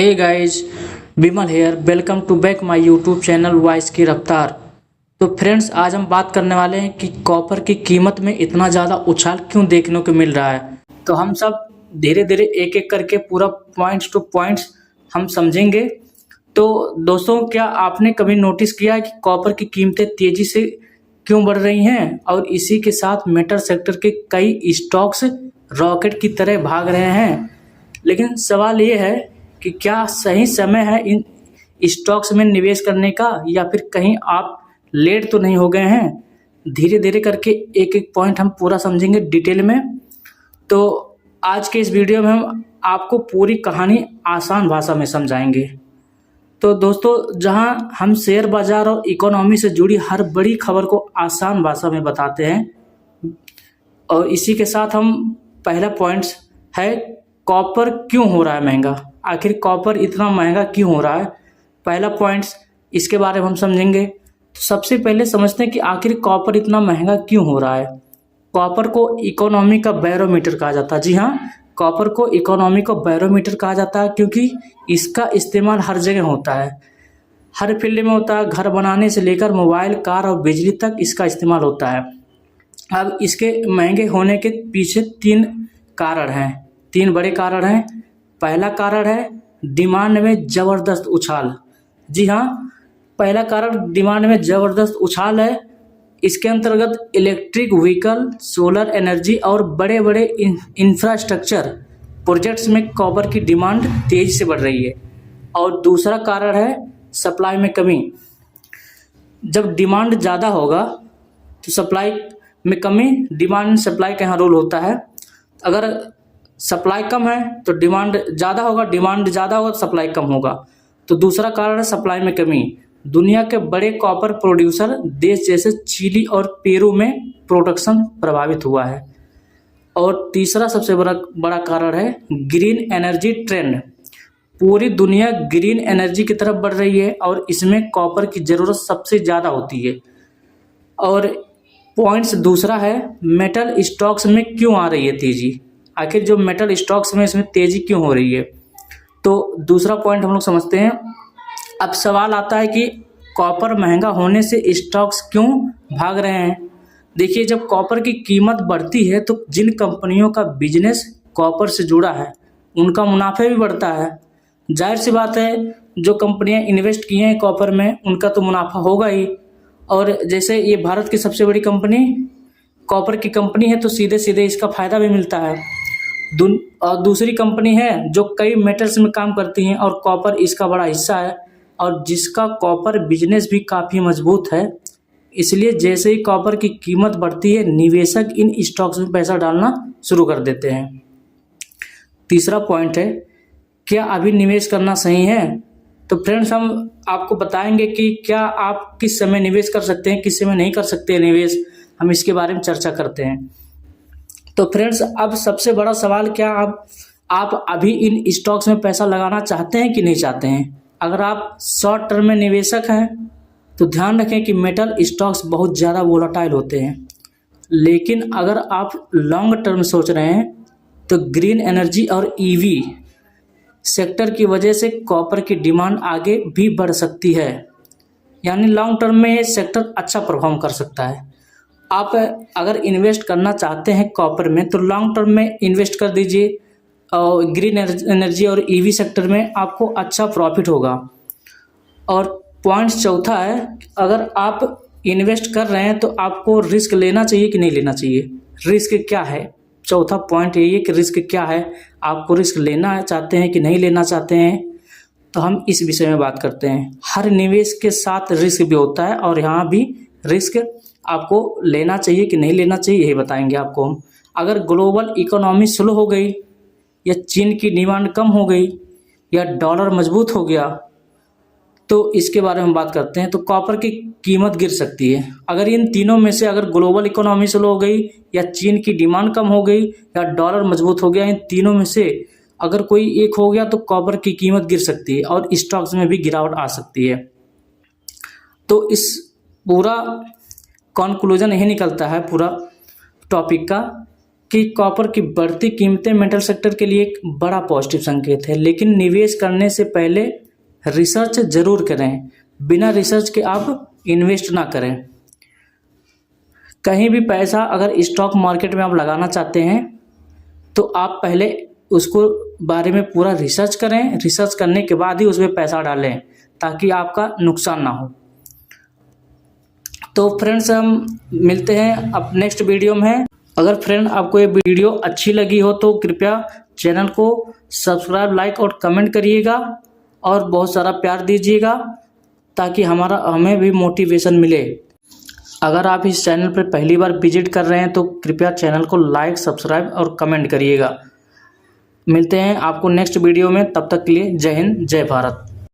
Hey guys, Vimal here. Welcome to back my YouTube channel voice की रफ्तार। तो friends, आज हम बात करने वाले हैं कि कॉपर की कीमत में इतना ज़्यादा उछाल क्यों देखने को मिल रहा है। तो हम सब धीरे धीरे एक एक करके पूरा पॉइंट्स टू पॉइंट्स हम समझेंगे। तो दोस्तों, क्या आपने कभी नोटिस किया है कि कॉपर की कीमतें तेज़ी से क्यों बढ़ रही हैं और इसी के साथ मेटल सेक्टर के कई स्टॉक्स रॉकेट की तरह भाग रहे हैं। लेकिन सवाल ये है कि क्या सही समय है इन स्टॉक्स में निवेश करने का, या फिर कहीं आप लेट तो नहीं हो गए हैं। धीरे धीरे करके एक एक पॉइंट हम पूरा समझेंगे डिटेल में। तो आज के इस वीडियो में हम आपको पूरी कहानी आसान भाषा में समझाएंगे। तो दोस्तों, जहां हम शेयर बाजार और इकोनॉमी से जुड़ी हर बड़ी खबर को आसान भाषा में बताते हैं, और इसी के साथ हम पहला पॉइंट्स है कॉपर क्यों हो रहा है महंगा। आखिर कॉपर इतना महंगा क्यों हो रहा है, पहला पॉइंट्स इसके बारे में हम समझेंगे। तो सबसे पहले समझते हैं कि आखिर कॉपर इतना महंगा क्यों हो रहा है। कॉपर को इकोनॉमी का बैरोमीटर कहा जाता है। जी हाँ, कॉपर को इकोनॉमी का बैरोमीटर कहा जाता है क्योंकि इसका इस्तेमाल हर जगह होता है, हर फील्ड में होता है। घर बनाने से लेकर मोबाइल, कार और बिजली तक इसका इस्तेमाल होता है। अब इसके महंगे होने के पीछे तीन कारण हैं, तीन बड़े कारण हैं। पहला कारण है डिमांड में ज़बरदस्त उछाल। जी हाँ, पहला कारण डिमांड में ज़बरदस्त उछाल है। इसके अंतर्गत इलेक्ट्रिक व्हीकल, सोलर एनर्जी और बड़े बड़े इंफ्रास्ट्रक्चर प्रोजेक्ट्स में कॉपर की डिमांड तेज़ी से बढ़ रही है। और दूसरा कारण है सप्लाई में कमी। जब डिमांड ज़्यादा होगा तो सप्लाई में कमी, डिमांड सप्लाई का यहाँ रोल होता है। अगर सप्लाई कम है तो डिमांड ज़्यादा होगा, डिमांड ज़्यादा होगा तो सप्लाई कम होगा। तो दूसरा कारण है सप्लाई में कमी। दुनिया के बड़े कॉपर प्रोड्यूसर देश जैसे चिली और पेरू में प्रोडक्शन प्रभावित हुआ है। और तीसरा सबसे बड़ा कारण है ग्रीन एनर्जी ट्रेंड। पूरी दुनिया ग्रीन एनर्जी की तरफ बढ़ रही है और इसमें कॉपर की ज़रूरत सबसे ज़्यादा होती है। और पॉइंट्स दूसरा है मेटल स्टॉक्स में क्यों आ रही है तेज़ी। आखिर जो मेटल स्टॉक्स में इसमें तेज़ी क्यों हो रही है। तो दूसरा पॉइंट हम लोग समझते हैं। अब सवाल आता है कि कॉपर महंगा होने से स्टॉक्स क्यों भाग रहे हैं। देखिए, जब कॉपर की कीमत बढ़ती है तो जिन कंपनियों का बिजनेस कॉपर से जुड़ा है उनका मुनाफा भी बढ़ता है। जाहिर सी बात है, जो कंपनियां इन्वेस्ट किए हैं कॉपर में उनका तो मुनाफा होगा ही। और जैसे ये भारत की सबसे बड़ी कंपनी कॉपर की कंपनी है तो सीधे सीधे इसका फ़ायदा भी मिलता है। और दूसरी कंपनी है जो कई मेटल्स में काम करती हैं और कॉपर इसका बड़ा हिस्सा है, और जिसका कॉपर बिजनेस भी काफ़ी मजबूत है। इसलिए जैसे ही कॉपर की कीमत बढ़ती है निवेशक इन स्टॉक्स में पैसा डालना शुरू कर देते हैं। तीसरा पॉइंट है क्या अभी निवेश करना सही है। तो फ्रेंड्स, हम आपको बताएंगे कि क्या आप किस समय निवेश कर सकते हैं, किस समय नहीं कर सकते निवेश, हम इसके बारे में चर्चा करते हैं। तो फ्रेंड्स, अब सबसे बड़ा सवाल, क्या आप अभी इन स्टॉक्स में पैसा लगाना चाहते हैं कि नहीं चाहते हैं। अगर आप शॉर्ट टर्म में निवेशक हैं तो ध्यान रखें कि मेटल स्टॉक्स बहुत ज़्यादा वोलेटाइल होते हैं। लेकिन अगर आप लॉन्ग टर्म सोच रहे हैं तो ग्रीन एनर्जी और ईवी सेक्टर की वजह से कॉपर की डिमांड आगे भी बढ़ सकती है। यानी लॉन्ग टर्म में ये सेक्टर अच्छा परफॉर्म कर सकता है। आप अगर इन्वेस्ट करना चाहते हैं कॉपर में तो लॉन्ग टर्म में इन्वेस्ट कर दीजिए, और ग्रीन एनर्जी और ईवी सेक्टर में आपको अच्छा प्रॉफिट होगा। और पॉइंट चौथा है, अगर आप इन्वेस्ट कर रहे हैं तो आपको रिस्क लेना चाहिए कि नहीं लेना चाहिए। रिस्क क्या है, चौथा पॉइंट यही है कि रिस्क क्या है, आपको रिस्क लेना चाहते हैं कि नहीं लेना चाहते हैं। तो हम इस विषय में बात करते हैं। हर निवेश के साथ रिस्क भी होता है और यहाँ भी रिस्क आपको लेना चाहिए कि नहीं लेना चाहिए, यही बताएंगे आपको हम। अगर ग्लोबल इकोनॉमी स्लो हो गई, या चीन की डिमांड कम हो गई, या डॉलर मजबूत हो गया, तो इसके बारे में बात करते हैं। तो कॉपर की कीमत गिर सकती है। अगर इन तीनों में से, अगर ग्लोबल इकोनॉमी स्लो हो गई, या चीन की डिमांड कम हो गई, या डॉलर मजबूत हो गया, इन तीनों में से अगर कोई एक हो गया तो कॉपर की कीमत गिर सकती है और स्टॉक्स में भी गिरावट आ सकती है। तो इस पूरा कंक्लूजन यही निकलता है पूरा टॉपिक का कि कॉपर की बढ़ती कीमतें मेटल सेक्टर के लिए एक बड़ा पॉजिटिव संकेत है, लेकिन निवेश करने से पहले रिसर्च जरूर करें। बिना रिसर्च के आप इन्वेस्ट ना करें। कहीं भी पैसा अगर स्टॉक मार्केट में आप लगाना चाहते हैं तो आप पहले उसको बारे में पूरा रिसर्च करें। रिसर्च करने के बाद ही उसमें पैसा डालें ताकि आपका नुकसान ना हो। तो फ्रेंड्स, हम मिलते हैं अब नेक्स्ट वीडियो में। अगर फ्रेंड आपको ये वीडियो अच्छी लगी हो तो कृपया चैनल को सब्सक्राइब, लाइक और कमेंट करिएगा और बहुत सारा प्यार दीजिएगा ताकि हमें भी मोटिवेशन मिले। अगर आप इस चैनल पर पहली बार विजिट कर रहे हैं तो कृपया चैनल को लाइक, सब्सक्राइब और कमेंट करिएगा। मिलते हैं आपको नेक्स्ट वीडियो में, तब तक के लिए जय हिंद, जय भारत।